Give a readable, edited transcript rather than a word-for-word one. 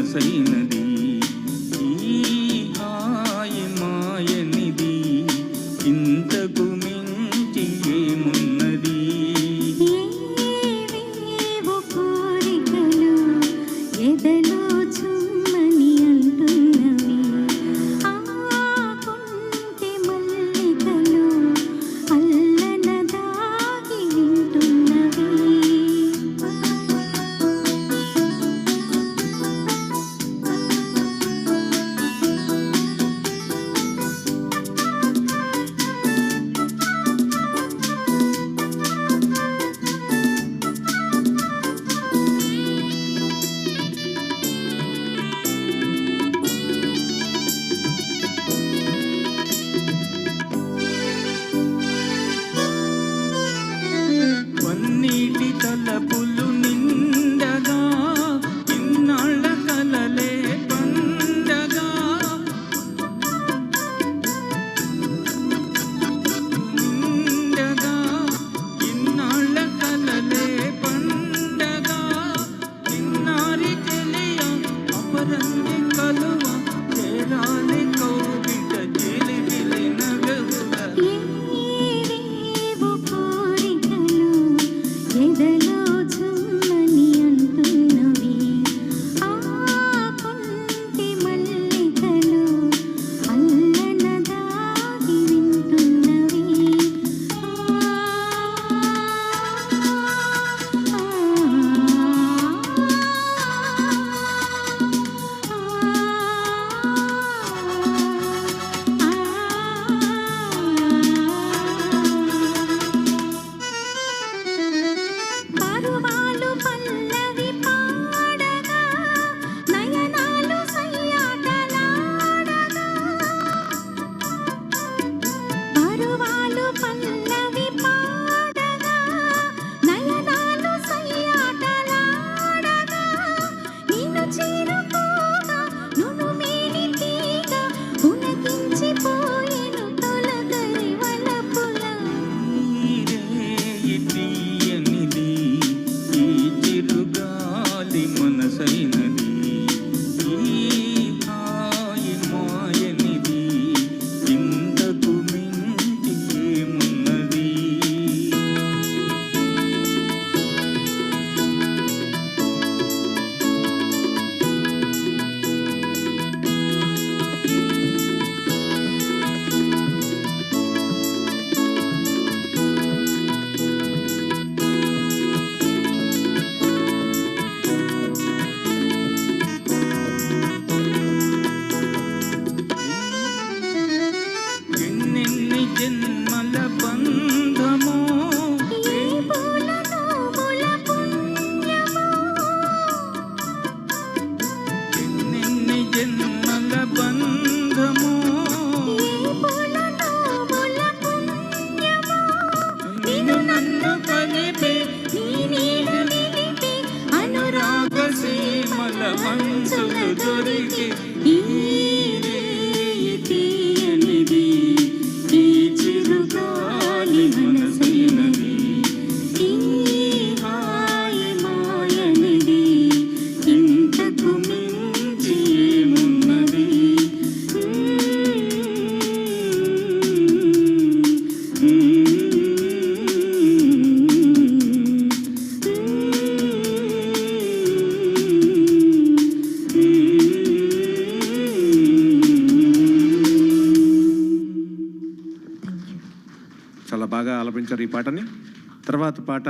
మనసైనది ఈ హాయి మాయనిది ఇంతకు మించి ఏమున్నది ఏవేవో కోరికలు ఎదలో చుమ్మని అంటున్నవి ఆ కొంటె మల్లికలు అల్లన దాగి వింటున్నవి పన్నీటి తలపులు నిండగా ఇన్నాళ్ళ కలలే పండగా నిండగా ఇన్నాళ్ళ కలలే పండగా ఇన్నారి తెలియ అపరంగి కలువ చేరాలి కౌగిట జిలిబిలి నగవుగా ఏవేవో కోరికలు ఎదలో చుమ్మని అంటున్నవి ఆ కొంటె మల్లికలు అల్లన దాగి వింటున్నవి పరువాలు పల్లవి పాడగా నయనాలు సయ్యాటలాడగా పరువాలు పల్లవి పాడగా నయనాలు సయ్యాటలాడగా నిన్ను చేరుకోగా నును మేని తీగ ఉనకించిపోయెను తొలకరి వలపుల తీయనిది ఈ చిరుగాలి మనసైనది ఈ హాయి మాయనిది ఇంతకు మించి ఏమున్నది ఎన్నెన్ని జన్మల బంధమో ఈ పూల నోముల పుణ్యమో ఎన్నెన్ని జన్మల బంధమో ఈ పూల నోముల పుణ్యమో నిన్ను నన్ను కలిపే నీ నీడ నిలిపి అనురాగ సీమల మంచులు దొరికి ఈ రేయి తీయనిది ఈ చిరుగాలి మనసైనది ఈ హాయి మాయనిది ఇంతకు మించి ఏమున్నది చాలా బాగా ఆలపించారు ఈ పాటని. తర్వాత పాట